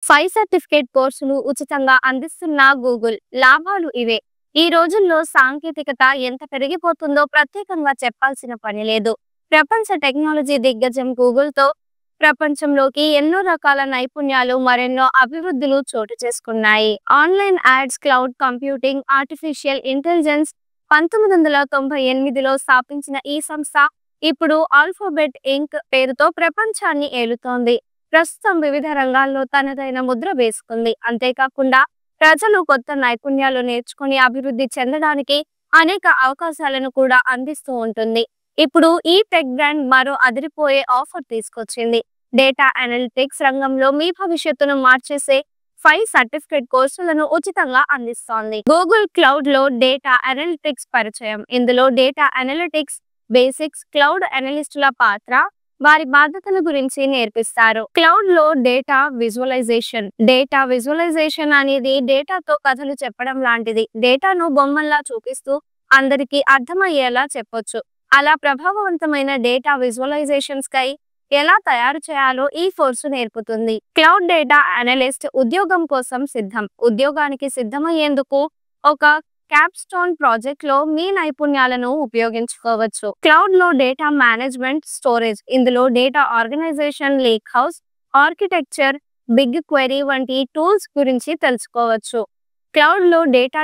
Certificate కోర్సులు ఉచితంగా అందిస్తున్న గూగుల్. లాభాలు ఇవే. ఈ రోజుల్లో సాంకేతికత ఎంత పెరిగిపోతుందో ప్రత్యేకంగా చెప్పాల్సిన పని లేదు. ప్రపంచ టెక్నాలజీ దిగ్గజం గూగుల్‌తో ప్రపంచంలోకి ఎన్నో రకాల నైపుణ్యాలు, మరెన్నో అభివృద్ధులు చోటు చేసుకున్నాయి. Online ads, cloud computing, artificial intelligence 1998లో స్థాపించిన ఈ సంస్థ ఇప్పుడు ఆల్ఫాబెట్ ఇంక్ పేరుతో ప్రపంచాన్ని ఏలుతోంది. ప్రస్తుతం వివిధ రంగాల్లో తనదైన ముద్ర వేసుకుంది. అంతేకాకుండా ప్రజలు కొత్త నైపుణ్యాలు నేర్చుకుని అభివృద్ధి చెందడానికి అనేక అవకాశాలను కూడా అందిస్తూ ఉంటుంది. ఇప్పుడు ఈ టెక్ బ్రాండ్ మరో అదిరిపోయే ఆఫర్ తీసుకొచ్చింది. డేటా అనలిటిక్స్ రంగంలో మీ భవిష్యత్తును మార్చేసే 5 సర్టిఫికేట్ కోర్సులను ఉచితంగా అందిస్తోంది. గూగుల్ క్లౌడ్ లో డేటా అనలిటిక్స్ పరిచయం. ఇందులో డేటా అనలిటిక్స్ బేసిక్స్, క్లౌడ్ అనలిస్టుల పాత్ర, వారి బాధ్యతల గురించి నేర్పిస్తారు. క్లౌడ్ లో డేటా విజువలైజేషన్ అనేది డేటాతో కథలు చెప్పడం లాంటిది. డేటాను బొమ్మల్లా చూపిస్తూ అందరికీ అర్థమయ్యేలా చెప్పొచ్చు. అలా ప్రభావవంతమైన డేటా విజువలైజేషన్స్ కై ఎలా తయారు చేయాలో ఈ కోర్సు నేర్పుతుంది. క్లౌడ్ డేటా అనలిస్ట్ ఉద్యోగం కోసం సిద్ధం. ఉద్యోగానికి సిద్ధమయ్యేందుకు ఒక క్యాప్స్టోన్ ప్రాజెక్ట్ లో మీ నైపుణ్యాలను ఉపయోగించుకోవచ్చు. క్లౌడ్ లో డేటా మేనేజ్మెంట్, స్టోరేజ్. ఇందులో data organisation, lake house architecture, BigQuery వంటి టూల్స్ గురించి తెలుసుకోవచ్చు. క్లౌడ్ లో డేటా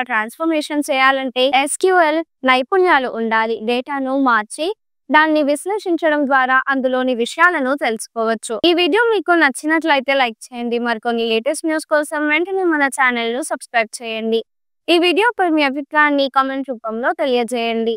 ట్రాన్స్ఫర్మేషన్ చేయాలంటే SQL నైపుణ్యాలు ఉండాలి. డేటాను మార్చి దాన్ని విశ్లేషించడం ద్వారా అందులోని విషయాలను తెలుసుకోవచ్చు. ఈ వీడియో మీకు నచ్చినట్లయితే లైక్ చేయండి. మరికొన్ని లేటెస్ట్ న్యూస్ కోసం వెంటనే మన ఛానల్ ను సబ్స్క్రైబ్ చేయండి. ఈ వీడియోపై మీ అభిప్రాయాన్ని కామెంట్ రూపంలో తెలియజేయండి.